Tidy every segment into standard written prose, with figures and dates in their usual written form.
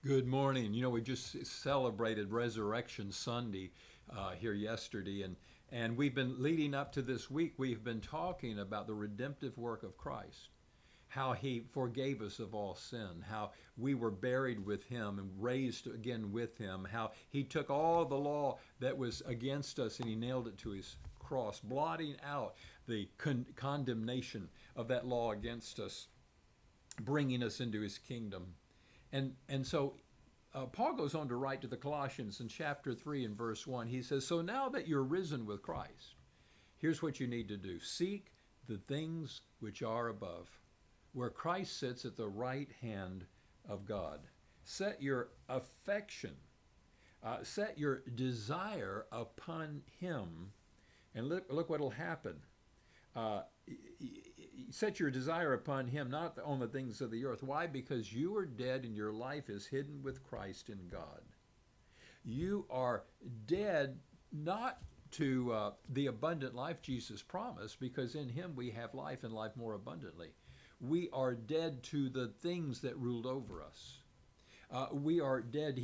Good morning. We just celebrated Resurrection Sunday here yesterday, and we've been leading up to this week. We've been talking about the redemptive work of Christ, how He forgave us of all sin, how we were buried with Him and raised again with Him, how He took all the law that was against us and He nailed it to His cross, blotting out the condemnation of that law against us, bringing us into His kingdom. And so Paul goes on to write to the Colossians in chapter 3 and verse 1. He says, "So now that you're risen with Christ, here's what you need to do. Seek the things which are above, where Christ sits at the right hand of God. Set your affection, set your desire upon Him, and look what will happen. Uh, Set your desire upon Him, not on the things of the earth." Why? Because you are dead and your life is hidden with Christ in God. You are dead not to the abundant life Jesus promised, because in Him we have life and life more abundantly. We are dead to the things that ruled over us. We are dead.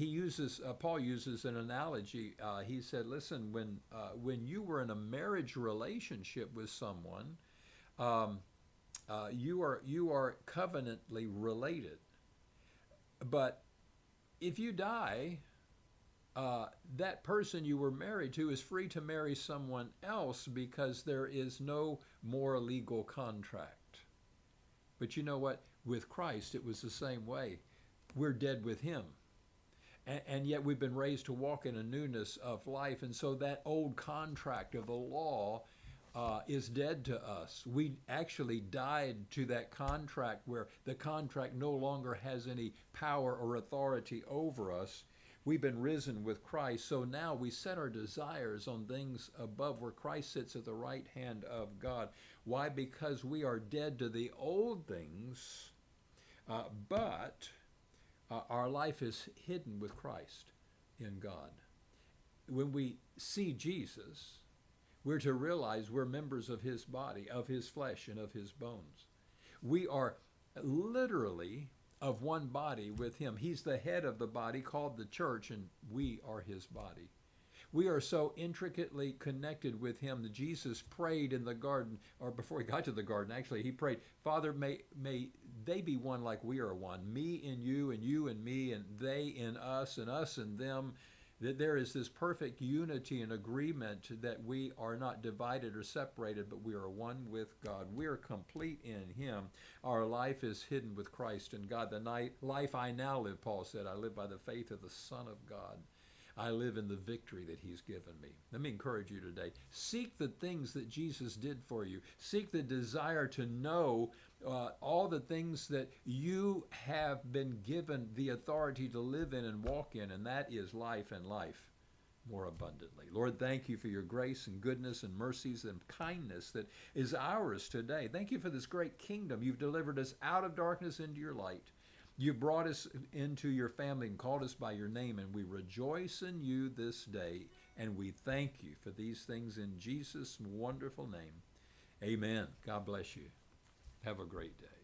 Paul uses an analogy. He said, listen, when you were in a marriage relationship with someone, um, you are covenantly related. But if you die, that person you were married to is free to marry someone else because there is no more legal contract. But you know what? With Christ, it was the same way. We're dead with Him. And yet we've been raised to walk in a newness of life. And so that old contract of the law is dead to us. We actually died to that contract, where the contract no longer has any power or authority over us. We've been risen with Christ. So now we set our desires on things above, where Christ sits at the right hand of God. Why? Because we are dead to the old things, but our life is hidden with Christ in God. When we see Jesus, we're to realize we're members of His body, of His flesh, and of His bones. We are literally of one body with Him. He's the head of the body called the church, and we are His body. We are so intricately connected with Him that Jesus prayed in the garden, or before He got to the garden, actually, He prayed, "Father, may they be one like we are one, me in you and me, and they in us in them, that there is this perfect unity and agreement, that we are not divided or separated, but we are one with God. We are complete in Him. Our life is hidden with Christ in God. The life I now live," Paul said, "I live by the faith of the Son of God. I live in the victory that He's given me." Let me encourage you today. Seek the things that Jesus did for you. Seek the desire to know all the things that you have been given the authority to live in and walk in, and that is life and life more abundantly. Lord, thank You for Your grace and goodness and mercies and kindness that is ours today. Thank You for this great kingdom. You've delivered us out of darkness into Your light. You brought us into Your family and called us by Your name, and we rejoice in You this day, and we thank You for these things in Jesus' wonderful name. Amen. God bless you. Have a great day.